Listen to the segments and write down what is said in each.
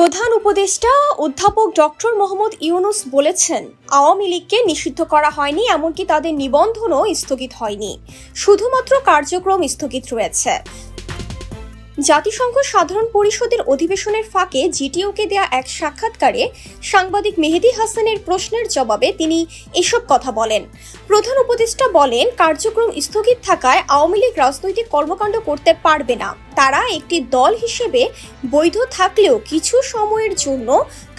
প্রধান উপদেষ্টা অধ্যাপক ডক্টর মোহাম্মদ ইউনূস বলেছেন, আওয়ামী লীগকে নিষিদ্ধ করা হয়নি, এমনকি তাদের নিবন্ধনও স্থগিত হয়নি, শুধুমাত্র কার্যক্রম স্থগিত রয়েছে। জাতিসংঘ সাধারণ পরিষদের অধিবেশনের ফাঁকে জিটিওকে দেয়া এক সাক্ষাৎকারে সাংবাদিক মেহেদী হাসানের প্রশ্নের জবাবে তিনি এসব কথা বলেন। প্রধান উপদেষ্টা বলেন, কার্যক্রম স্থগিত থাকায় আওয়ামী লীগ রাজনৈতিক কর্মকাণ্ড করতে পারবে না। তারা একটি দল হিসেবে বৈধ থাকলেও কিছু সময়ের জন্য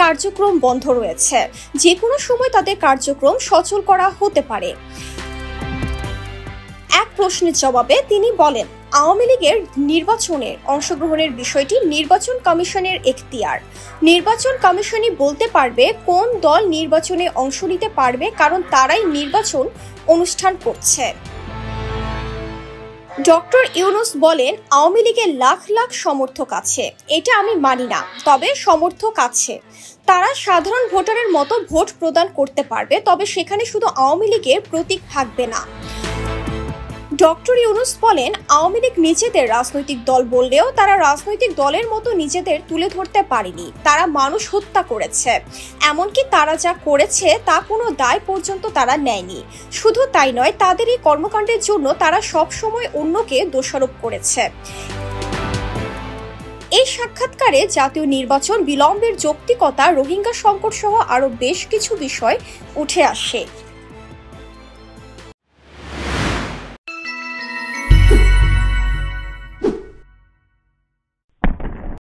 কার্যক্রম বন্ধ রয়েছে। যে কোনো সময় তাদের কার্যক্রম সচল করা হতে পারে। এক প্রশ্নের জবাবে তিনি বলেন, আওয়ামী লীগের নির্বাচনে অংশগ্রহণের বিষয়টি নির্বাচন কমিশনের এখতিয়ার। নির্বাচন কমিশনই বলতে পারবে কোন দল নির্বাচনে অংশ নিতে পারবে, কারণ তারাই নির্বাচন অনুষ্ঠান করছে। ডক্টর ইউনূস বলেন, আওয়ামী লীগের লাখ লাখ সমর্থক আছে, এটা আমি মানি না, তবে সমর্থক আছে। তারা সাধারণ ভোটারের মতো ভোট প্রদান করতে পারবে, তবে সেখানে শুধু আওয়ামী লীগের প্রতীক থাকবে না। ডক্টর ইউনূস বলেন, আওয়ামী লীগ নিজেদের রাজনৈতিক দল বললেও তারা রাজনৈতিক দলের মতো নিজেদের তুলে ধরতে পারেনি। তারা মানুষ হত্যা করেছে, এমনকি তারা যা করেছে তা কোনো দায় পর্যন্ত তারা নেয়নি। শুধু তাই নয়, তাদের এই কর্মকাণ্ডের জন্য তারা সবসময় অন্যকে দোষারোপ করেছে। এই সাক্ষাৎকারে জাতীয় নির্বাচন বিলম্বের যৌক্তিকতা, রোহিঙ্গা সংকট সহ আরও বেশ কিছু বিষয় উঠে আসে।